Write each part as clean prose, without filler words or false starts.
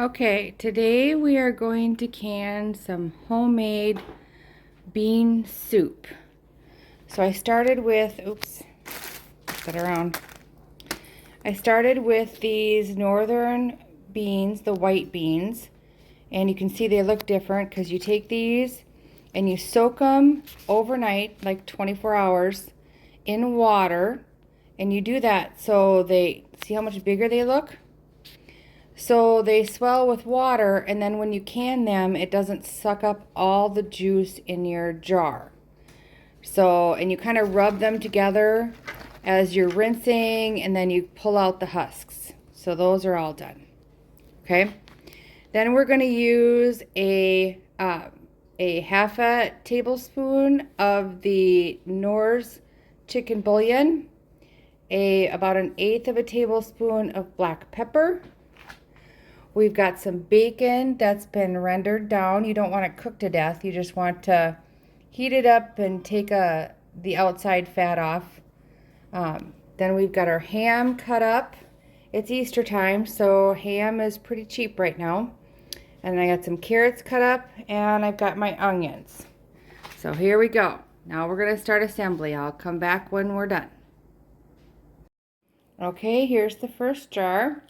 Okay, today we are going to can some homemade bean soup. So I started with, put that around. I started with these northern beans, the white beans, and you can see they look different because you take these and you soak them overnight, like 24 hours, in water, and you do that so see how much bigger they look? So they swell with water, and then when you can them, it doesn't suck up all the juice in your jar. So, and you kind of rub them together as you're rinsing, and then you pull out the husks. So those are all done. Okay. Then we're going to use a half a tablespoon of the Knorr's chicken bouillon, about an eighth of a tablespoon of black pepper. We've got some bacon that's been rendered down. You don't want it cooked to death. You just want to heat it up and take the outside fat off. Then we've got our ham cut up. It's Easter time, so ham is pretty cheap right now. And I got some carrots cut up, and I've got my onions. So here we go. Now we're going to start assembly. I'll come back when we're done. Okay, here's the first jar.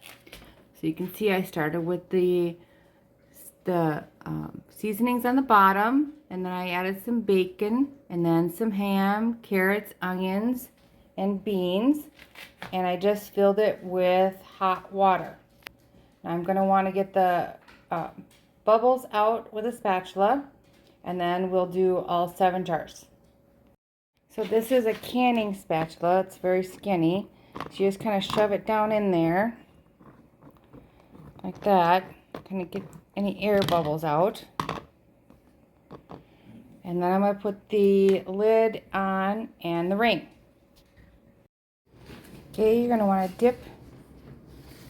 So you can see I started with the seasonings on the bottom, and then I added some bacon, and then some ham, carrots, onions, and beans, and I just filled it with hot water. Now I'm going to want to get the bubbles out with a spatula, and then we'll do all 7 jars. So this is a canning spatula. It's very skinny. So you just kind of shove it down in there like that, kind of get any air bubbles out. And then I'm going to put the lid on and the ring. Okay, you're going to want to dip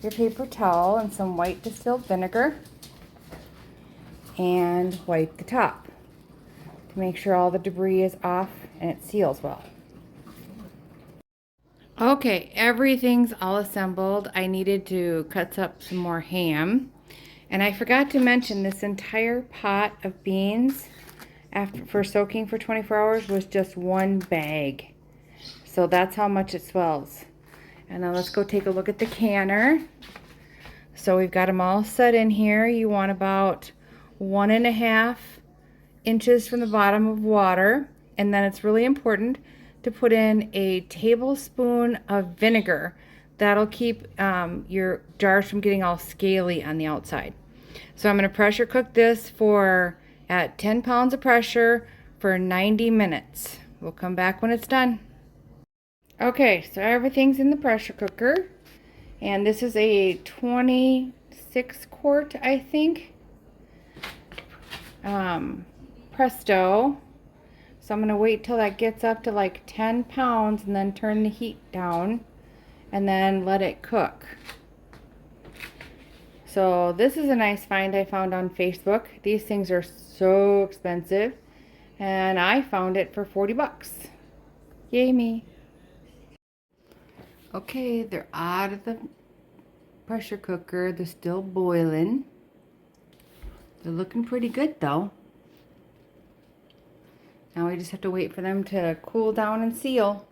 your paper towel in some white distilled vinegar and wipe the top to make sure all the debris is off and it seals well. Okay, everything's all assembled. I needed to cut up some more ham. And I forgot to mention this entire pot of beans for soaking for 24 hours was just 1 bag. So that's how much it swells. And now let's go take a look at the canner. So we've got them all set in here. You want about 1.5 inches from the bottom of water. And then it's really important to put in a tablespoon of vinegar. That'll keep your jars from getting all scaly on the outside. So I'm going to pressure cook this at 10 pounds of pressure for 90 minutes. We'll come back when it's done. Okay, so everything's in the pressure cooker. And this is a 26 quart, I think, Presto. So I'm going to wait till that gets up to like 10 pounds and then turn the heat down and then let it cook. So this is a nice find I found on Facebook. These things are so expensive, and I found it for 40 bucks. Yay me. Okay, they're out of the pressure cooker. They're still boiling. They're looking pretty good though. Now we just have to wait for them to cool down and seal.